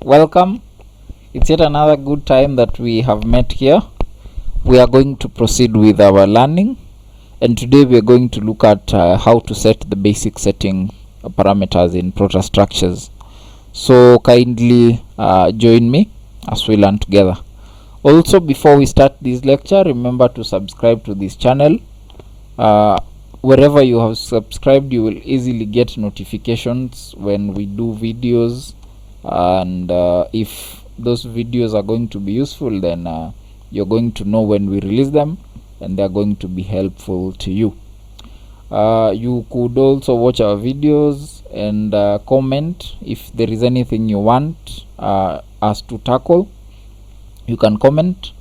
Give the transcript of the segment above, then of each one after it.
Welcome. It's yet another good time that we have met here. We are going to proceed with our learning, and today we are going to look at how to set the basic setting parameters in Prota structures. So kindly join me as we learn together. Also, before we start this lecture, remember to subscribe to this channel. Wherever you have subscribed, you will easily get notifications when we do videos, and if those videos are going to be useful, then you're going to know when we release them, and they're going to be helpful to you. You could also watch our videos and comment if there is anything you want us to tackle. You can comment.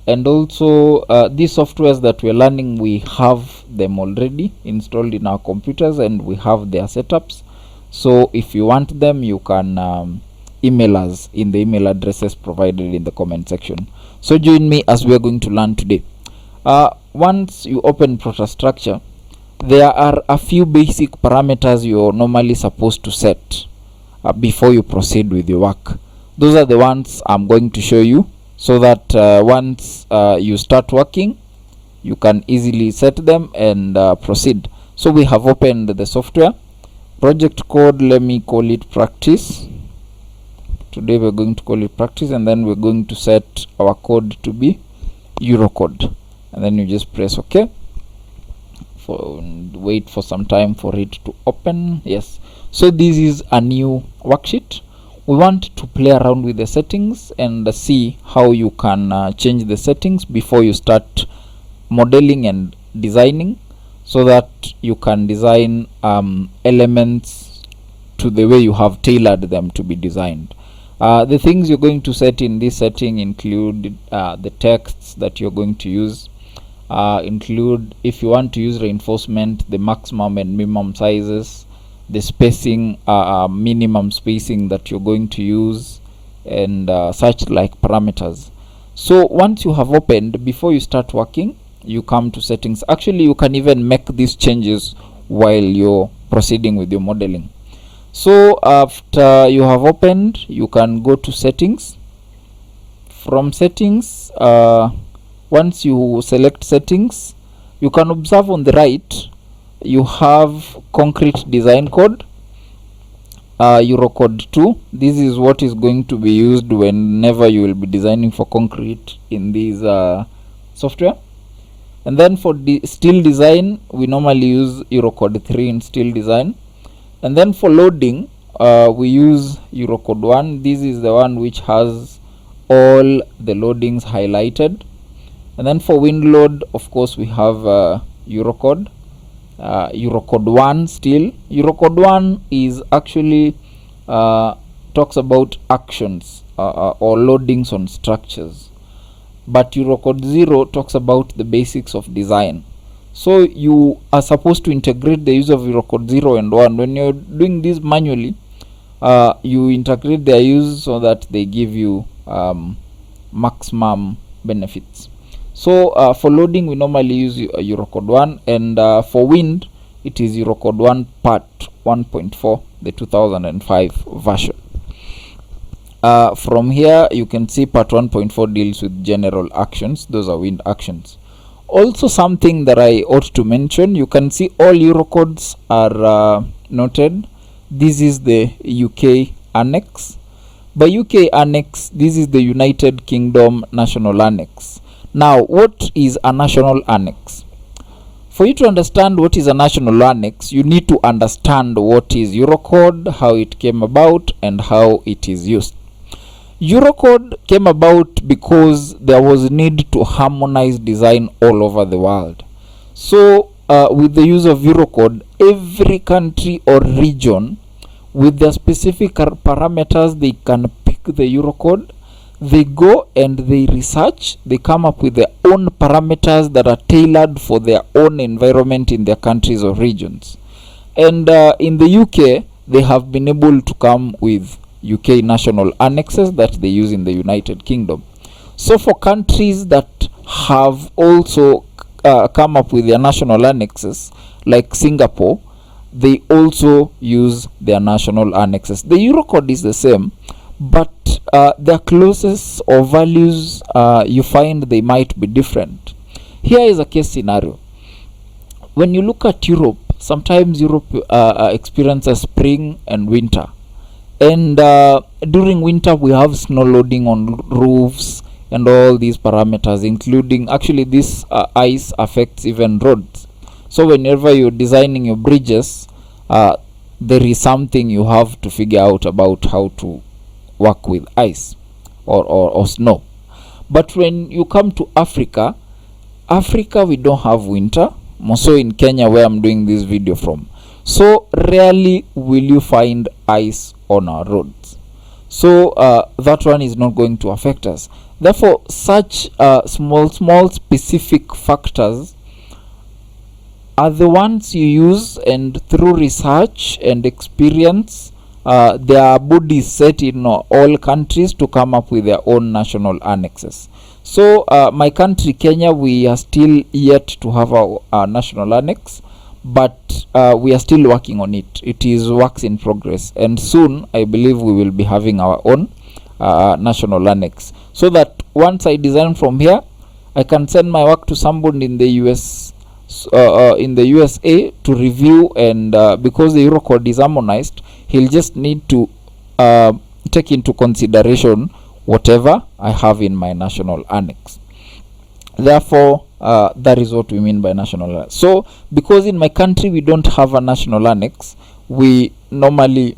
And also these softwares that we're learning, we have them already installed in our computers and we have their setups. So if you want them, you can email us in the email addresses provided in the comment section. So join me as we are going to learn today. Once you open Prota structure, there are a few basic parameters you're normally supposed to set before you proceed with your work. Those are the ones I'm going to show you, so that once you start working, you can easily set them and proceed. So we have opened the software. Project code, let me call it practice. Today we're going to call it practice, and then we're going to set our code to be Eurocode, and then you just press OK. Wait for some time for it to open. Yes, so this is a new worksheet. We want to play around with the settings and see how you can change the settings before you start modeling and designing, so that you can design elements to the way you have tailored them to be designed. The things you're going to set in this setting include the texts that you're going to use, include, if you want to use reinforcement, the maximum and minimum sizes, the spacing, minimum spacing that you're going to use, and such like parameters. So once you have opened, before you start working, you come to settings. Actually, you can even make these changes while you're proceeding with your modeling. So after you have opened, you can go to settings. From settings, once you select settings, you can observe on the right you have concrete design code, Eurocode 2. This is what is going to be used whenever you will be designing for concrete in this software. And then for steel design, we normally use Eurocode 3 in steel design. And then for loading, we use Eurocode 1. This is the one which has all the loadings highlighted. And then for wind load, of course, we have Eurocode 1 still. Eurocode 1 is actually talks about actions or loadings on structures, but Eurocode 0 talks about the basics of design. So you are supposed to integrate the use of Eurocode 0 and 1. When you're doing this manually, you integrate their use so that they give you maximum benefits. So for loading, we normally use Eurocode 1, and for wind, it is Eurocode 1 part 1.4, the 2005 version. From here, you can see part 1.4 deals with general actions. Those are wind actions. Also, something that I ought to mention, you can see all Eurocodes are noted. This is the UK Annex. By UK Annex, this is the United Kingdom National Annex. Now, what is a national annex? For you to understand what is a national annex, you need to understand what is Eurocode, how it came about, and how it is used. Eurocode came about because there was need to harmonize design all over the world. So, with the use of Eurocode, every country or region with their specific parameters, they can pick the Eurocode. They go and they research, they come up with their own parameters that are tailored for their own environment in their countries or regions. And in the UK, they have been able to come with UK national annexes that they use in the United Kingdom. So for countries that have also come up with their national annexes, like Singapore, they also use their national annexes. The Eurocode is the same, but their clauses or values, you find they might be different. Here is a case scenario. When you look at Europe, sometimes Europe experiences spring and winter, and during winter we have snow loading on roofs and all these parameters, including actually this ice affects even roads. So whenever you're designing your bridges, there is something you have to figure out about how to work with ice or snow. But when you come to Africa, we don't have winter, more so in Kenya where I'm doing this video from. So rarely will you find ice on our roads. So that one is not going to affect us. Therefore, such small specific factors are the ones you use, and through research and experience, there are bodies set in all countries to come up with their own national annexes. So my country, Kenya, we are still yet to have our national annex, but we are still working on it. It is works in progress, and soon I believe we will be having our own national annex, so that once I design from here, I can send my work to somebody in the in the USA to review, and because the Eurocode is harmonized, he'll just need to take into consideration whatever I have in my national annex. Therefore, that is what we mean by national annex. So because in my country we don't have a national annex, we normally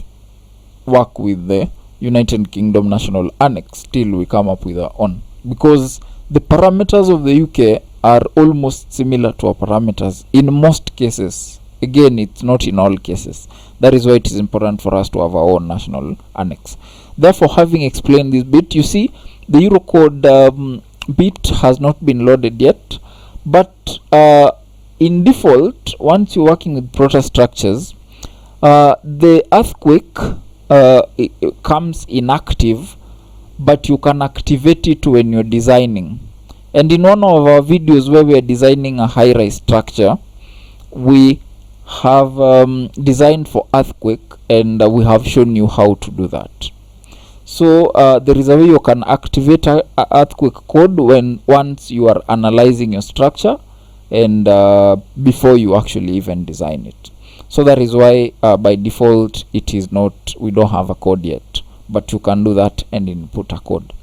work with the United Kingdom national annex till we come up with our own, because the parameters of the UK are almost similar to our parameters in most cases. Again, it's not in all cases. That is why it is important for us to have our own national annex. Therefore, having explained this bit, you see the Eurocode bit has not been loaded yet, but in default, once you're working with Prota structures, the earthquake it comes inactive, but you can activate it when you're designing. And in one of our videos where we are designing a high-rise structure, we have designed for earthquake, and we have shown you how to do that. So there is a way you can activate a earthquake code once you are analyzing your structure, and before you actually even design it. So that is why by default it is not, we don't have a code yet, but you can do that and input a code.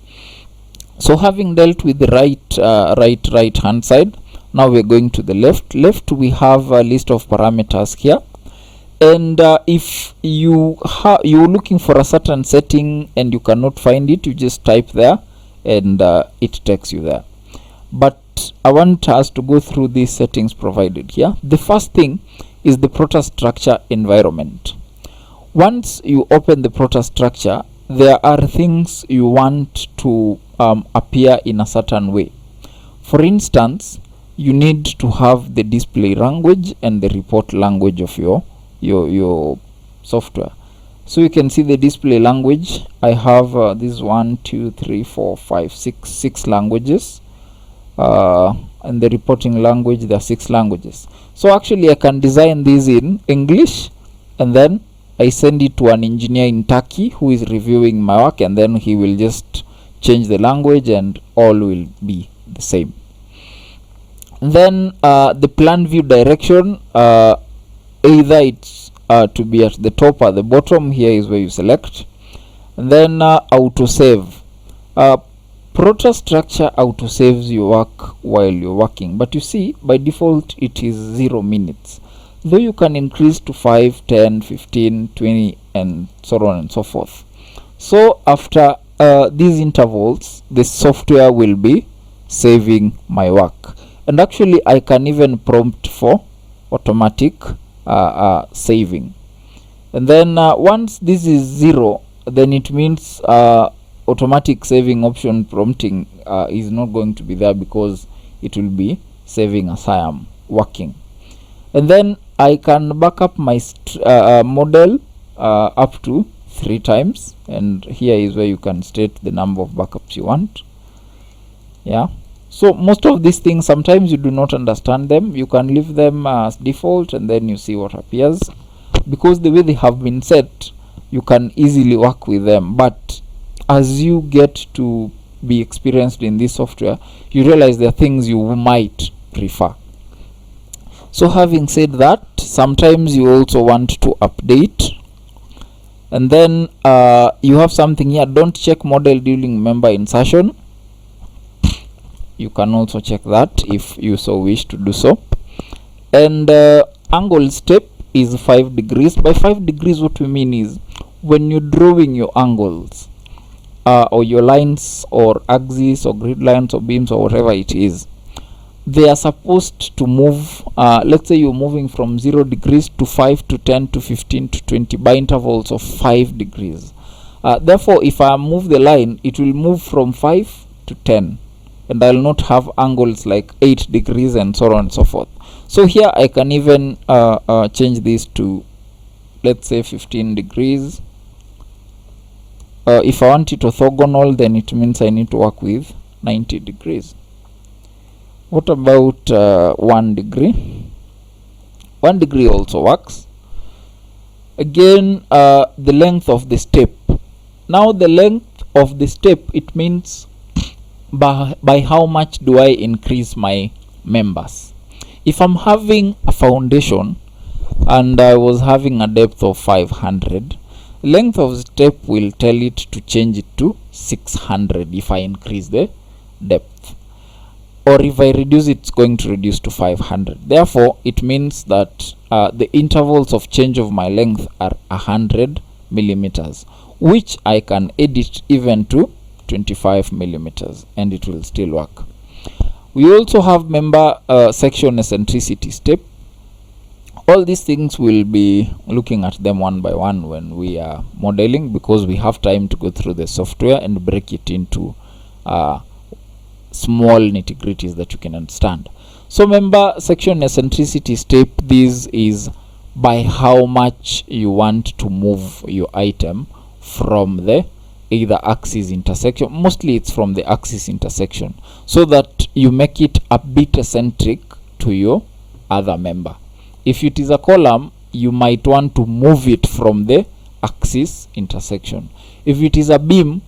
So having dealt with the right hand side, now we're going to the left. We have a list of parameters here, and if you're looking for a certain setting and you cannot find it, you just type there and it takes you there. But I want us to go through these settings provided here. The first thing is the Prota structure environment. Once you open the Prota structure, there are things you want to appear in a certain way. For instance, you need to have the display language and the report language of your software. So you can see the display language. I have this 1, 2, 3, 4, 5, 6 languages, and the reporting language, there are 6 languages. So actually I can design this in English, and then I send it to an engineer in Turkey who is reviewing my work, and then he will just change the language and all will be the same. Then the plan view direction, either it's to be at the top or the bottom. Here is where you select. And then autosave. Prota structure autosaves your work while you're working, but you see by default it is 0 minutes, though you can increase to 5, 10, 15, 20 and so on and so forth. So after these intervals, the software will be saving my work, and actually I can even prompt for automatic saving. And then once this is 0, then it means automatic saving option prompting is not going to be there, because it will be saving as I am working. And then I can back up my model up to 3 times, and here is where you can state the number of backups you want. Yeah, so most of these things, sometimes you do not understand them, you can leave them as default and then you see what appears, because the way they have been set you can easily work with them. But as you get to be experienced in this software, you realize there are things you might prefer. So having said that, sometimes you also want to update, and then you have something here, don't check model during member insertion. You can also check that if you so wish to do so. And angle step is 5 degrees. By 5 degrees, what we mean is when you're drawing your angles or your lines or axes or grid lines or beams or whatever it is, they are supposed to move. Let's say you're moving from 0 degrees to 5 to 10 to 15 to 20 by intervals of 5 degrees. Therefore, if I move the line, it will move from 5 to 10, and I'll not have angles like 8 degrees and so on and so forth. So here I can even change this to, let's say, 15 degrees. If I want it orthogonal, then it means I need to work with 90 degrees. What about 1 degree? 1 degree also works. Again, the length of the step. Now the length of the step, it means by how much do I increase my members. If I'm having a foundation and I was having a depth of 500, length of step will tell it to change it to 600 if I increase the depth, or if I reduce it, it's going to reduce to 500. Therefore, it means that the intervals of change of my length are 100 millimeters, which I can edit even to 25 millimeters, and it will still work. We also have member section eccentricity step. All these things we'll be looking at them one by one when we are modeling, because we have time to go through the software and break it into small nitty-gritties that you can understand. So member section eccentricity step, this is by how much you want to move your item from the either axis intersection. Mostly it's from the axis intersection, so that you make it a bit eccentric to your other member. If it is a column, you might want to move it from the axis intersection. If it is a beam,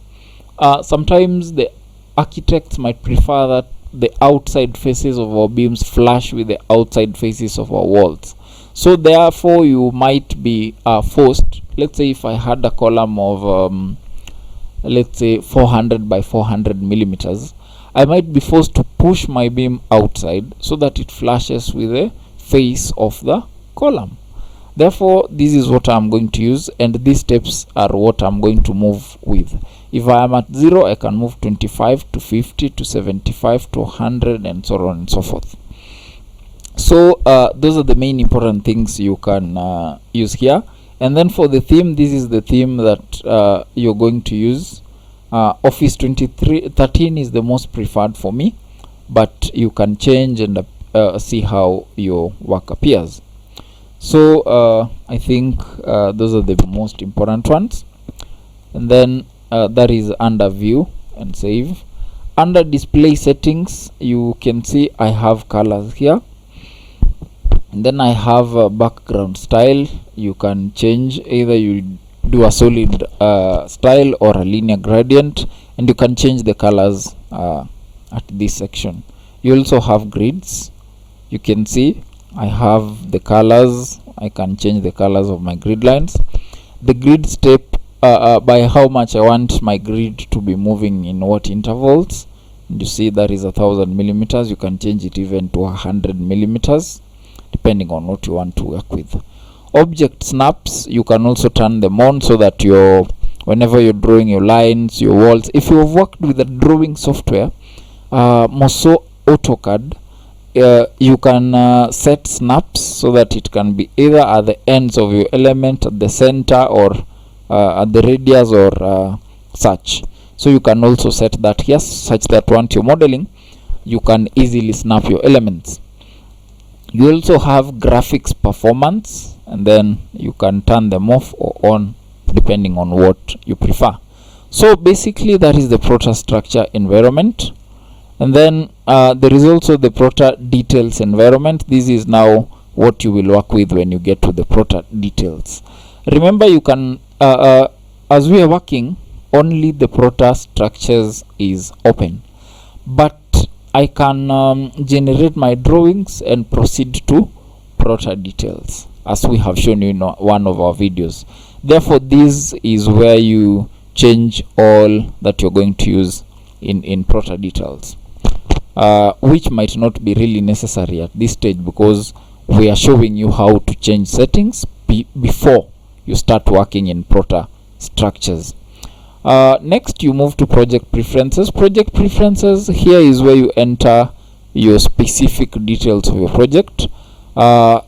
sometimes the architects might prefer that the outside faces of our beams flush with the outside faces of our walls. So therefore you might be forced, let's say if I had a column of let's say 400 by 400 millimeters, I might be forced to push my beam outside so that it flashes with the face of the column. Therefore, this is what I'm going to use, and these steps are what I'm going to move with. If I am at 0, I can move 25 to 50 to 75 to 100 and so on and so forth. So those are the main important things you can use here. And then for the theme, this is the theme that you're going to use. Office 2013 is the most preferred for me, but you can change and see how your work appears. So I think those are the most important ones. And then that is under view and save. Under display settings, you can see I have colors here. And then I have a background style. You can change, either you do a solid style or a linear gradient, and you can change the colors at this section. You also have grids. You can see I have the colors. I can change the colors of my grid lines. The grid step, by how much I want my grid to be moving in what intervals. And you see that is 1000 millimeters. You can change it even to 100 millimeters depending on what you want to work with. Object snaps, you can also turn them on so that whenever you're drawing your lines, your walls, if you have worked with the drawing software, more so AutoCAD, you can set snaps so that it can be either at the ends of your element, at the center, or at the radius, or such. So you can also set that here such that once you're modeling, you can easily snap your elements. You also have graphics performance, and then you can turn them off or on depending on what you prefer. So basically that is the Prota structure environment. And then there is also the Prota details environment. This is now what you will work with when you get to the Prota details. Remember, you can as we are working, only the Prota structures is open, but I can generate my drawings and proceed to Prota details, as we have shown you in one of our videos. Therefore, this is where you change all that you're going to use in Prota details, which might not be really necessary at this stage, because we are showing you how to change settings before you start working in Prota structures. Next, you move to project preferences. Project preferences, here is where you enter your specific details of your project.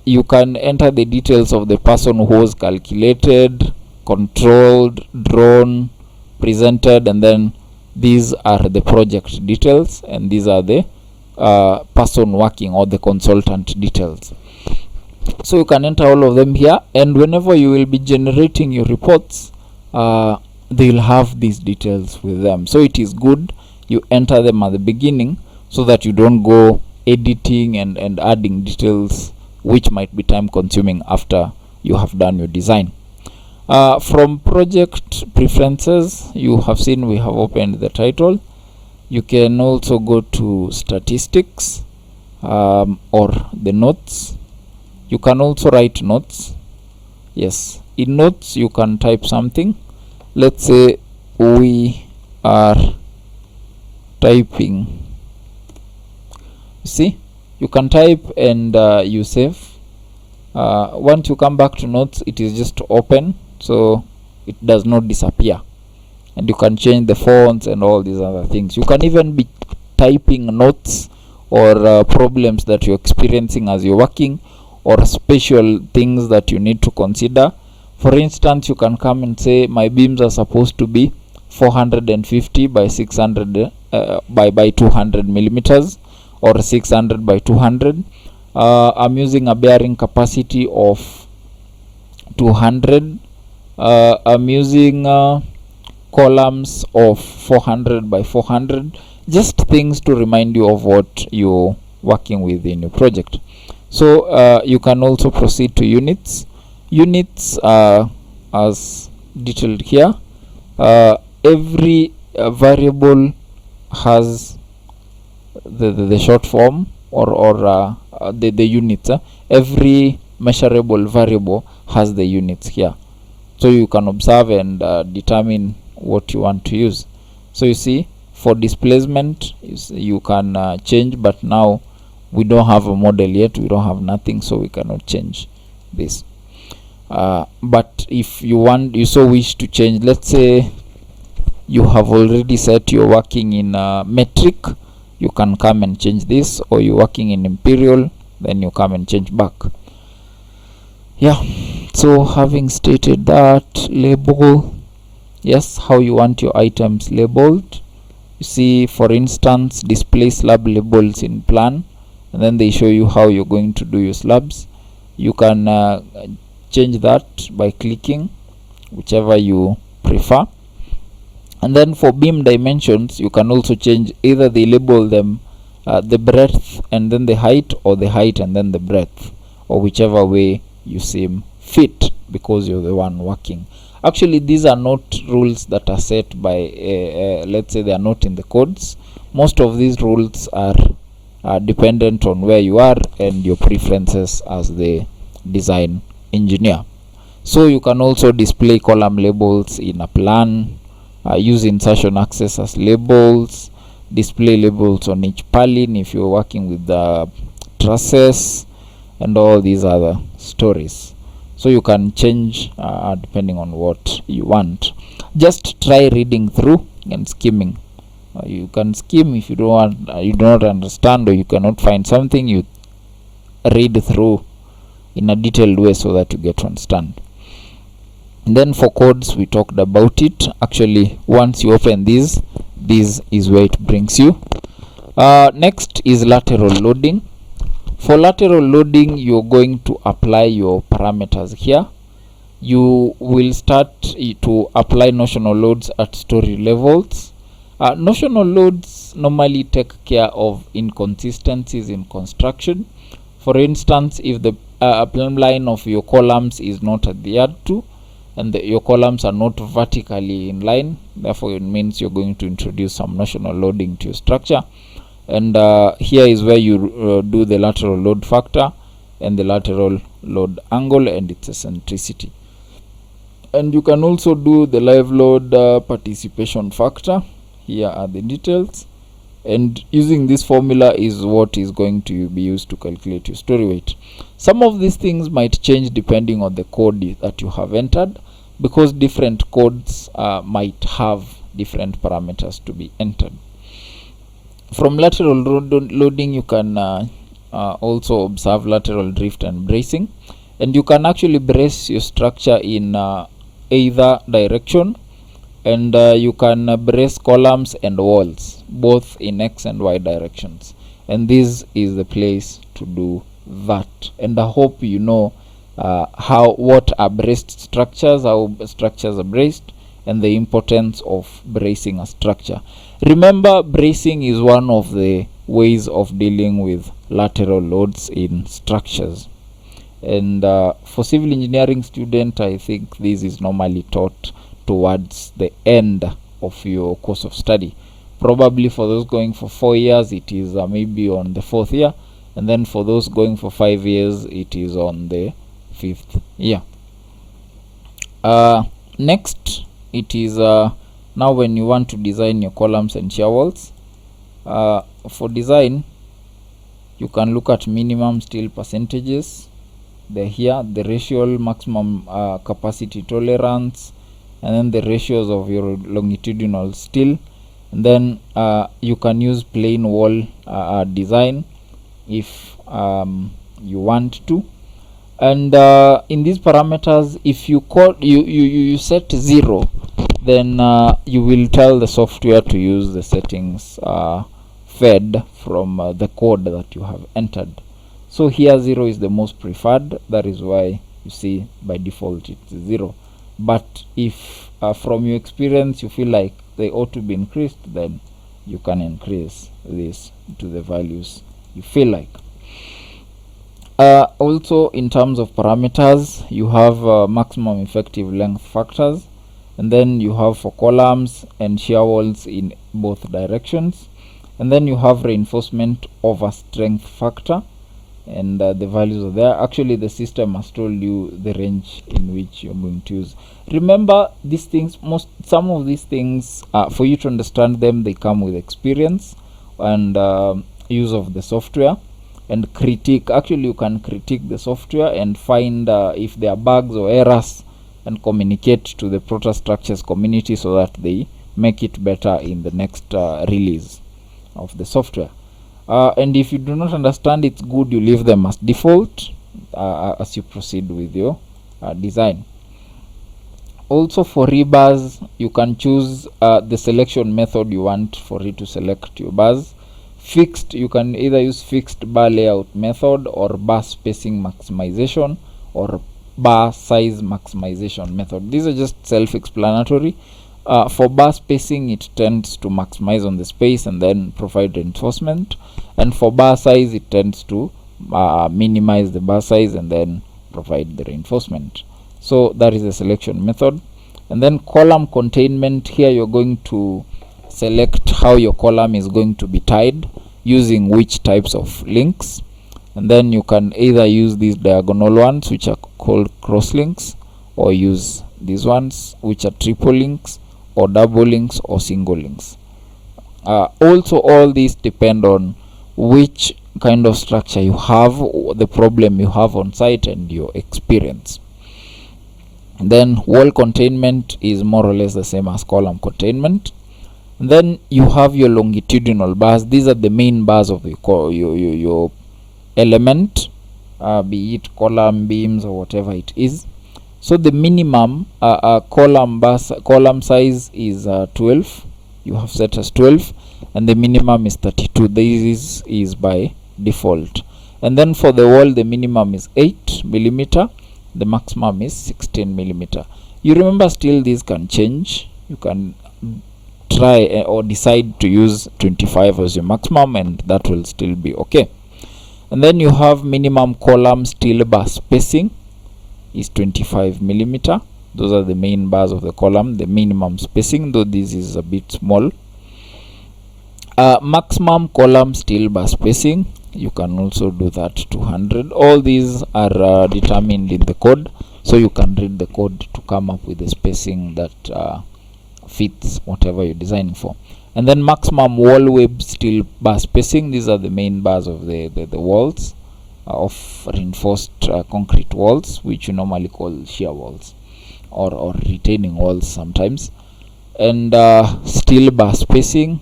You can enter the details of the person who was calculated, controlled, drawn, presented, and then these are the project details, and these are the person working or the consultant details. So you can enter all of them here, and whenever you will be generating your reports, they'll have these details with them. So it is good you enter them at the beginning, so that you don't go editing and adding details, which might be time consuming after you have done your design. From project preferences, you have seen we have opened the title. You can also go to statistics, or the notes. You can also write notes. Yes, in notes you can type something. Let's say we are typing. See, you can type and you save. Once you come back to notes, it is just open, so it does not disappear, and you can change the fonts and all these other things. You can even be typing notes or problems that you're experiencing as you're working, or special things that you need to consider. For instance, you can come and say my beams are supposed to be 450 by 600 by 200 millimeters, or 600 by 200. I'm using a bearing capacity of 200. I'm using columns of 400 by 400. Just things to remind you of what you're working with in your project. So you can also proceed to units. Units are as detailed here. Every variable has the short form, or the units. Every measurable variable has the units here, so you can observe and determine what you want to use. So you see, for displacement you can change, but now we don't have a model yet, we don't have nothing, so we cannot change this. But if you so wish to change, let's say you have already set you're working in metric, you can come and change this, or you're working in imperial, then you come and change back. Yeah, so having stated that, label, yes, how you want your items labeled. You see, for instance, display slab labels in plan, and then they show you how you're going to do your slabs. You can change that by clicking whichever you prefer. And then for beam dimensions, you can also change, either they label them the breadth and then the height, or the height and then the breadth, or whichever way you seem fit, because you're the one working. Actually, these are not rules that are set by let's say they are not in the codes. Most of these rules are dependent on where you are and your preferences as the design engineer. So you can also display column labels in a plan, use insertion access as labels, display labels on each purlin if you're working with the trusses, and all these other stories. So you can change depending on what you want. Just try reading through and skimming. You can skim if you don't want, you do not understand, or you cannot find something. You read through in a detailed way so that you get to understand. And then for codes, we talked about it. Actually, once you open this is where it brings you. Next is lateral loading. For lateral loading, you're going to apply your parameters here. You will start to apply notional loads at story levels. Notional loads normally take care of inconsistencies in construction. For instance, if the plumb line of your columns is not adhered to, and your columns are not vertically in line, therefore it means you're going to introduce some notional loading to your structure. And here is where you do the lateral load factor and the lateral load angle and its eccentricity. And you can also do the live load participation factor. Here are the details, and using this formula is what is going to be used to calculate your story weight. Some of these things might change depending on the code that you have entered, because different codes might have different parameters to be entered. From lateral loading, you can also observe lateral drift and bracing, and you can actually brace your structure in either direction, and you can brace columns and walls both in x and y directions, and this is the place to do that. And I hope you know what are braced structures, how structures are braced, and the importance of bracing a structure. Remember, bracing is one of the ways of dealing with lateral loads in structures, and for civil engineering student, I think this is normally taught towards the end of your course of study. Probably for those going for 4 years, it is maybe on the 4th year, and then for those going for 5 years, it is on the 5th year. Next, it is now when you want to design your columns and shear walls. For design, you can look at minimum steel percentages. They're here, the ratio maximum capacity tolerance, and then the ratios of your longitudinal steel. And then you can use plain wall design if you want to. And in these parameters, if you set 0, then you will tell the software to use the settings fed from the code that you have entered. So here 0 is the most preferred. That is why you see by default it's 0. But if from your experience you feel like they ought to be increased, then you can increase this to the values you feel like. Also, in terms of parameters, you have maximum effective length factors, and then you have for columns and shear walls in both directions, and then you have reinforcement over strength factor, and the values are there. Actually, the system has told you the range in which you're going to use. Remember, these things, some of these things, for you to understand them, they come with experience and use of the software and critique. Actually, you can critique the software and find if there are bugs or errors, and communicate to the Prota structures community so that they make it better in the next release of the software. And if you do not understand, it's good you leave them as default as you proceed with your design. Also, for rebars, you can choose the selection method you want for it to select your bars. Fixed, you can either use fixed bar layout method or bar spacing maximization or bar size maximization method. These are just self-explanatory. For bar spacing, it tends to maximize on the space and then provide reinforcement, and for bar size, it tends to minimize the bar size and then provide the reinforcement. So that is the selection method. And then column containment, here you're going to select how your column is going to be tied using which types of links, and then you can either use these diagonal ones, which are called cross links, or use these ones, which are triple links or double links or single links. Also, all these depend on which kind of structure you have, the problem you have on site, and your experience. And then wall containment is more or less the same as column containment. And then you have your longitudinal bars. These are the main bars of your element, be it column, beams, or whatever it is. So the minimum column size is 12. You have set as 12, and the minimum is 32. This is by default. And then for the wall, the minimum is 8 millimeter. The maximum is 16 millimeter. You remember, still these can change. You can try or decide to use 25 as your maximum, and that will still be okay. And then you have minimum column steel bar spacing is 25 millimeter. Those are the main bars of the column. The minimum spacing, though this is a bit small. Maximum column still bar spacing, you can also do that 200. All these are determined in the code, so you can read the code to come up with the spacing that fits whatever you're designing for. And then maximum wall web still bar spacing. These are the main bars of the walls of reinforced concrete walls, which you normally call shear walls or retaining walls sometimes. And steel bar spacing,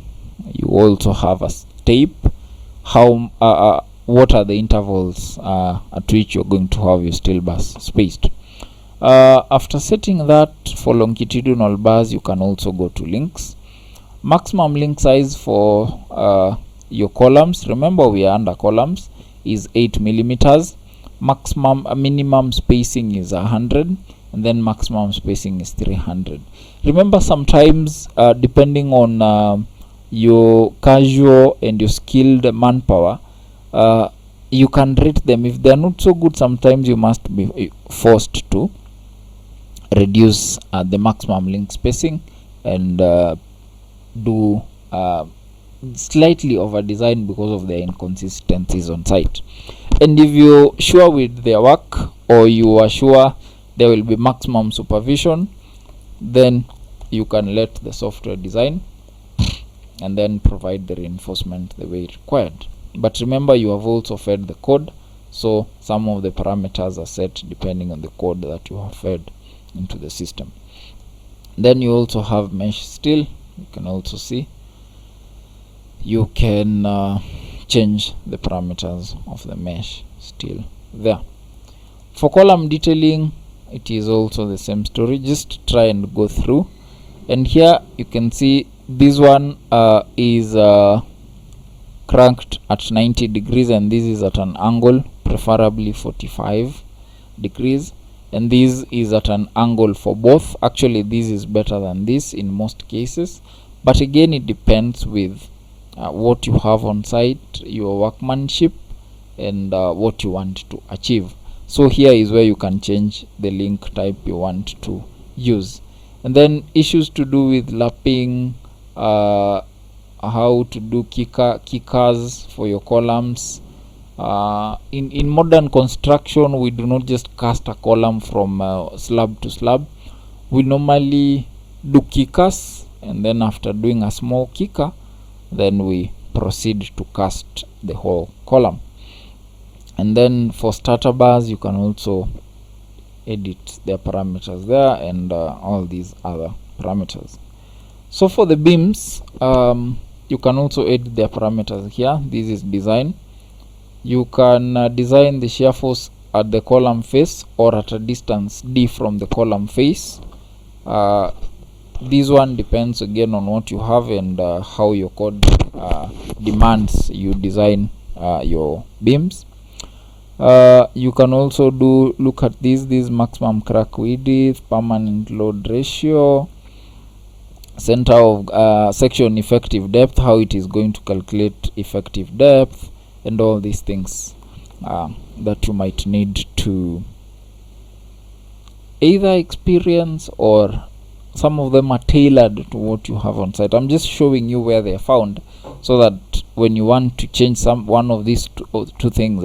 you also have a tape. How what are the intervals at which you're going to have your steel bars spaced. After setting that for longitudinal bars, you can also go to links. Maximum link size for your columns, remember we are under columns, is 8 millimeters. Minimum spacing is 100, and then maximum spacing is 300. Remember, sometimes depending on your casual and your skilled manpower, you can rate them. If they are not so good, sometimes you must be forced to reduce the maximum link spacing and do slightly over design because of the inconsistencies on site. And if you're sure with their work, or you are sure there will be maximum supervision, then you can let the software design and then provide the reinforcement the way required. But remember, you have also fed the code, so some of the parameters are set depending on the code that you have fed into the system. Then you also have mesh steel. You can also see you can change the parameters of the mesh steel there. For column detailing, it is also the same story. Just try and go through, and here you can see this one is cranked at 90 degrees, and this is at an angle, preferably 45 degrees, and this is at an angle for both. Actually, this is better than this in most cases, but again, it depends with what you have on site, your workmanship, and what you want to achieve. So here is where you can change the link type you want to use. And then issues to do with lapping, how to do kickers for your columns. In modern construction, we do not just cast a column from slab to slab. We normally do kickers, and then after doing a small kicker, then we proceed to cast the whole column. And then for starter bars, you can also edit their parameters there, and all these other parameters. So for the beams, you can also edit their parameters here. This is design. You can design the shear force at the column face or at a distance d from the column face. This one depends again on what you have and how your code demands you design your beams. You can also look at this maximum crack width, permanent load ratio, center of section effective depth, how it is going to calculate effective depth, and all these things that you might need to either experience, or some of them are tailored to what you have on site. I'm just showing you where they are found, so that when you want to change one of these two things,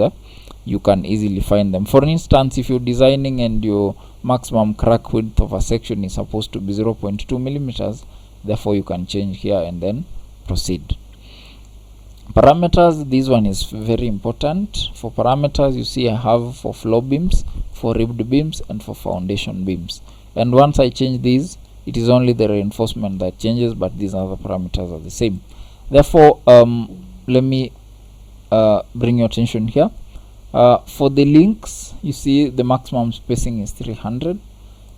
you can easily find them. For instance, if you're designing and your maximum crack width of a section is supposed to be 0.2 millimeters, therefore you can change here and then proceed. Parameters, this one is very important. For parameters, you see I have for floor beams, for ribbed beams, and for foundation beams. And once I change these, it is only the reinforcement that changes, but these other parameters are the same. Therefore, let me bring your attention here. For the links, you see the maximum spacing is 300,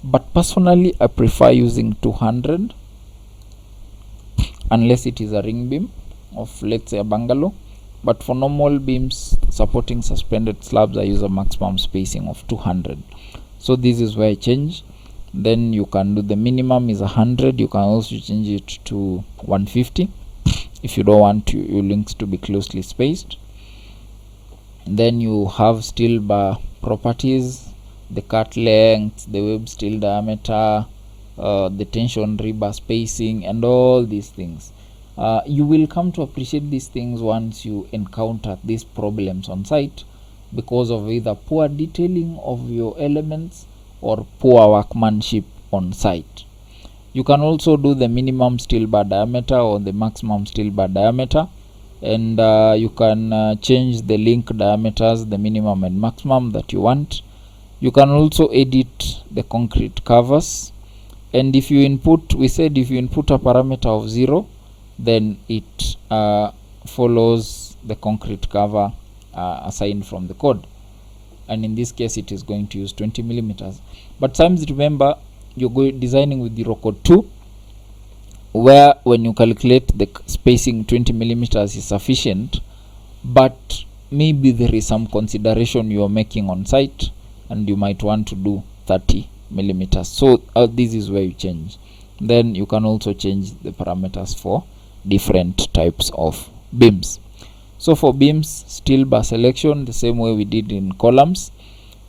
but personally I prefer using 200 unless it is a ring beam of, let's say, a bungalow. But for normal beams supporting suspended slabs, I use a maximum spacing of 200. So this is where I change. Then you can do the minimum is 100. You can also change it to 150 if you don't want your links to be closely spaced. Then you have steel bar properties. the cut length, the web steel diameter, the tension rebar spacing, and all these things. You will come to appreciate these things once you encounter these problems on site, because of either poor detailing of your elements or poor workmanship on site. You can also do the minimum steel bar diameter or the maximum steel bar diameter, and you can change the link diameters, the minimum and maximum that you want. You can also edit the concrete covers, and if you input, we said if you input a parameter of 0, then it follows the concrete cover assigned from the code, and in this case it is going to use 20 millimeters. But sometimes remember, you're designing with the code 2, where when you calculate the spacing 20 millimeters is sufficient, but maybe there is some consideration you are making on site and you might want to do 30 millimeters. So this is where you change. Then you can also change the parameters for different types of beams. So for beams, steel bar selection, the same way we did in columns.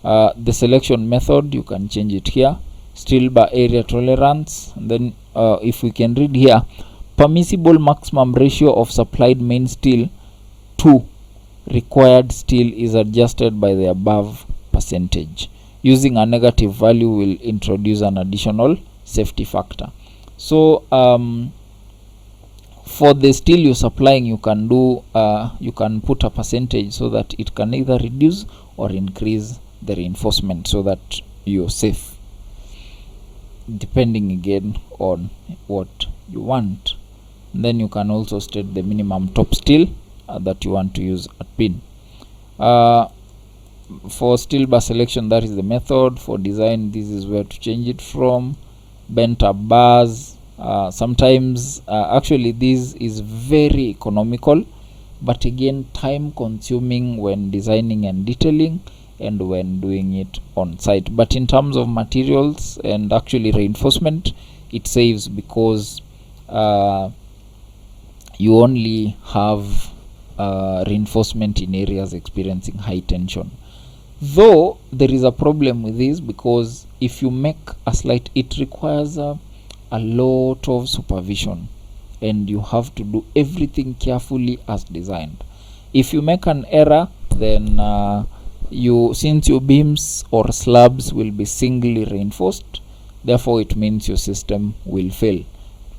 The selection method, you can change it here. Steel bar area tolerance, and then if we can read here, permissible maximum ratio of supplied main steel to required steel is adjusted by the above percentage. Using a negative value will introduce an additional safety factor. So for the steel you're supplying, you can do you can put a percentage so that it can either reduce or increase the reinforcement so that you're safe, depending again on what you want. And then you can also state the minimum top steel that you want to use at pin. For steel bar selection, that is the method. For design, this is where to change it from. Bent up bars, sometimes actually this is very economical, but again time consuming when designing and detailing and when doing it on site. But in terms of materials and actually reinforcement, it saves, because you only have reinforcement in areas experiencing high tension. Though there is a problem with this, because if you make a slight, it requires a lot of supervision and you have to do everything carefully as designed. If you make an error, then since your beams or slabs will be singly reinforced, therefore it means your system will fail.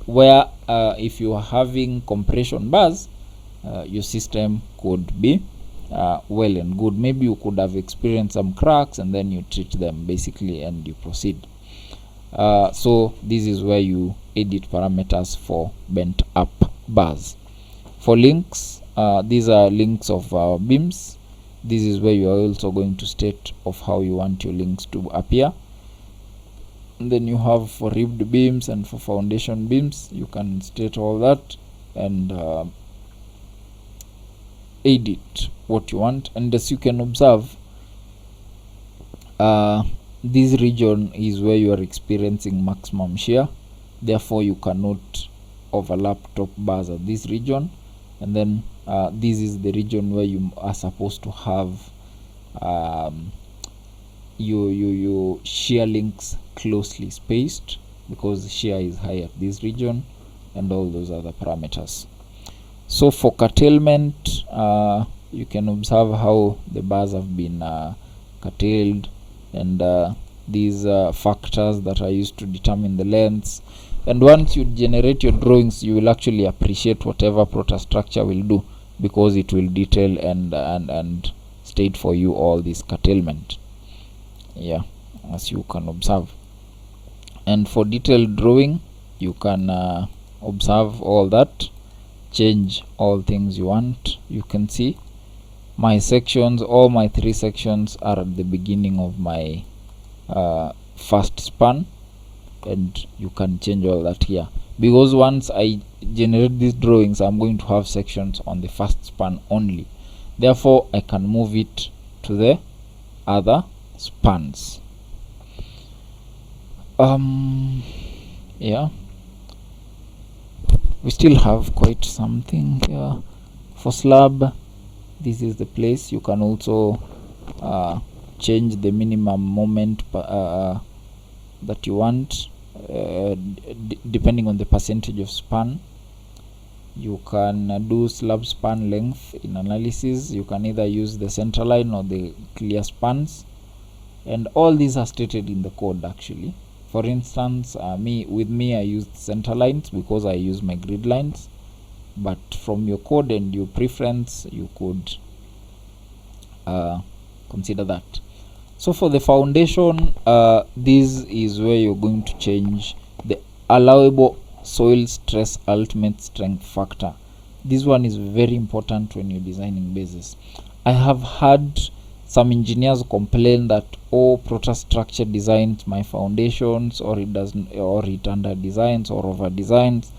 Where if you are having compression bars, your system could be well and good. Maybe you could have experienced some cracks and then you treat them basically and you proceed. So this is where you edit parameters for bent up bars. For links, these are links of beams. This is where you are also going to state of how you want your links to appear. And then you have for ribbed beams and for foundation beams, you can state all that and edit what you want. And as you can observe, this region is where you are experiencing maximum shear, therefore you cannot overlap top bars at this region. And then this is the region where you are supposed to have your shear links closely spaced, because shear is high at this region, and all those other parameters. So for curtailment, you can observe how the bars have been curtailed, and these factors that are used to determine the lengths. And once you generate your drawings, you will actually appreciate whatever Prota structure will do, because it will detail and state for you all this curtailment, yeah, as you can observe. And for detailed drawing, you can observe all that, change all things you want. You can see my sections, all my 3 sections are at the beginning of my first span, and you can change all that here, because once I generate these drawings, I'm going to have sections on the first span only. Therefore I can move it to the other spans. Yeah, we still have quite something here. For slab, this is the place you can also change the minimum moment that you want, depending on the percentage of span. You can do slab span length in analysis. You can either use the center line or the clear spans, and all these are stated in the code actually. For instance, with me I used center lines because I use my grid lines, but from your code and your preference you could consider that. So for the foundation, this is where you're going to change the allowable soil stress ultimate strength factor. This one is very important when you're designing bases. I have had some engineers complain that, oh, Prota structure designs my foundations, or it doesn't, or it under designs or over designs.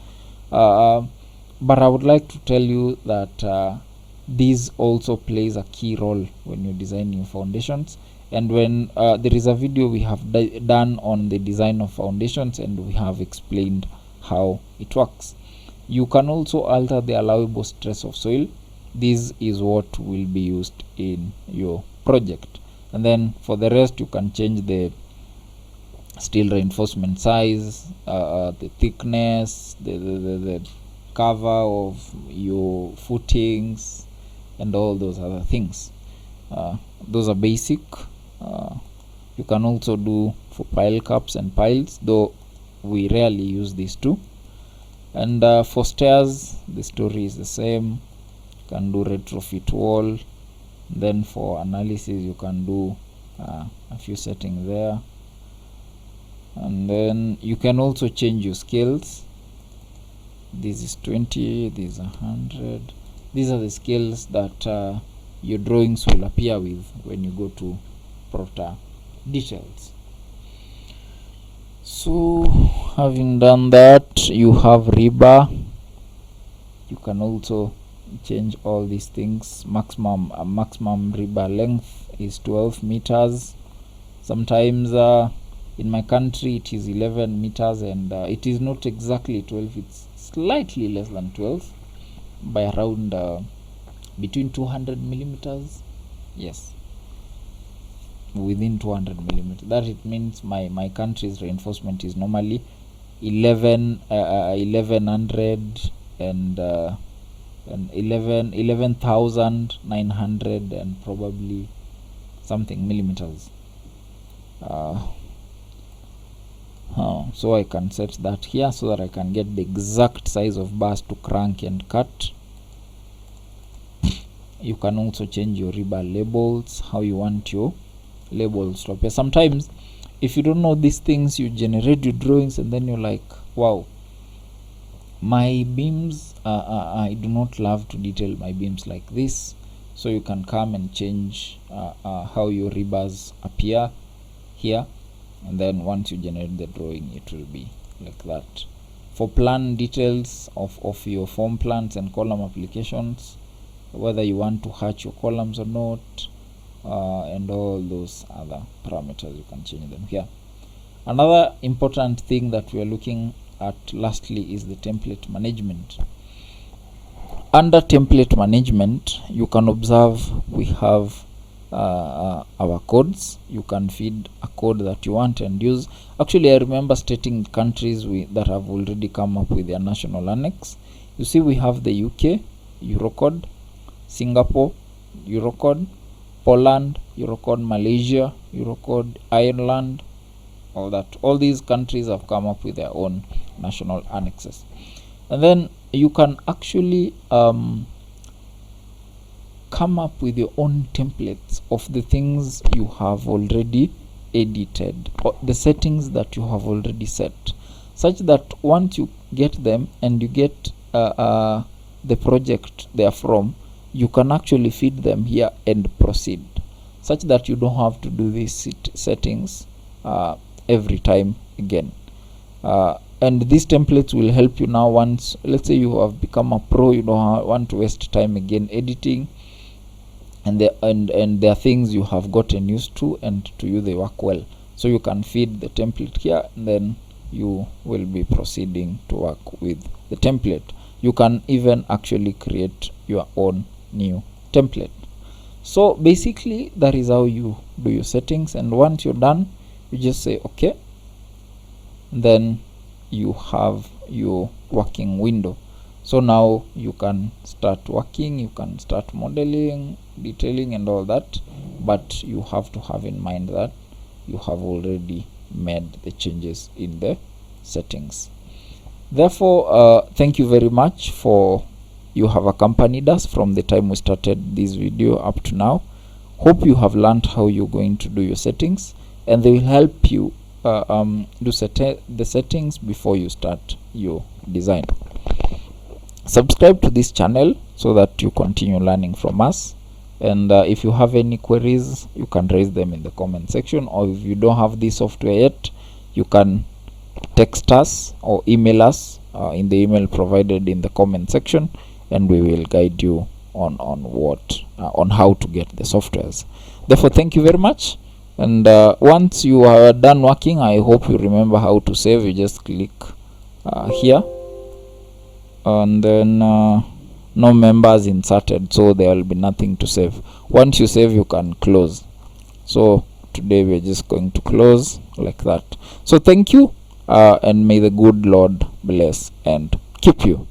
But I would like to tell you that this also plays a key role when you're designing your foundations. And when there is a video we have done on the design of foundations, and we have explained how it works. You can also alter the allowable stress of soil. This is what will be used in your project. And then for the rest, you can change the steel reinforcement size, the thickness, the cover of your footings, and all those other things. Those are basic. You can also do for pile caps and piles, though we rarely use these two. And for stairs, the story is the same. You can do retrofit wall. Then for analysis, you can do a few settings there. And then you can also change your scales. This is 20, this is 100. These are the scales that your drawings will appear with when you go to Prota details. So having done that, you have rebar. You can also change all these things. Maximum rebar length is 12 meters. Sometimes in my country it is 11 meters, and it is not exactly 12, it's slightly less than 12 by around between 200 millimeters. Yes, within 200 millimeters. That it means my country's reinforcement is normally 1100 and 11,900 and probably something millimeters. So I can set that here so that I can get the exact size of bars to crank and cut. You can also change your rebar labels, how you want your labels to appear. Sometimes if you don't know these things, you generate your drawings and then you're like, wow, my beams, I do not love to detail my beams like this. So you can come and change how your rebars appear here, and then once you generate the drawing, it will be like that. For plan details of your form plans and column applications, whether you want to hatch your columns or not, and all those other parameters, you can change them here. Another important thing that we are looking at lastly is the template management. Under template management, you can observe we have our codes. You can feed a code that you want and use. Actually, I remember stating countries that have already come up with their national annex. You see, we have the UK Eurocode, Singapore Eurocode, Poland Eurocode, Malaysia Eurocode, Ireland, all that. All these countries have come up with their own national annexes. And then you can actually come up with your own templates of the things you have already edited, or the settings that you have already set, such that once you get them and you get the project therefrom, you can actually feed them here and proceed, such that you don't have to do these settings every time again. And these templates will help you now. Once, let's say, you have become a pro, you don't want to waste time again editing, and there are things you have gotten used to, and to you they work well. So you can feed the template here, and then you will be proceeding to work with the template. You can even actually create your own new template. So basically that is how you do your settings, and once you're done, you just say okay. Then you have your working window. So now you can start working, you can start modeling, detailing and all that, but you have to have in mind that you have already made the changes in the settings. Therefore, thank you very much for you have accompanied us from the time we started this video up to now. Hope you have learned how you're going to do your settings, and they will help you do the settings before you start your design. Subscribe to this channel so that you continue learning from us, and if you have any queries, you can raise them in the comment section, or if you don't have this software yet, you can text us or email us in the email provided in the comment section, and we will guide you on how to get the softwares. Therefore, thank you very much, and once you are done working, I hope you remember how to save. You just click here, and then no members inserted, so there will be nothing to save. Once you save, you can close. So today we're just going to close like that. So thank you, and may the good Lord bless and keep you.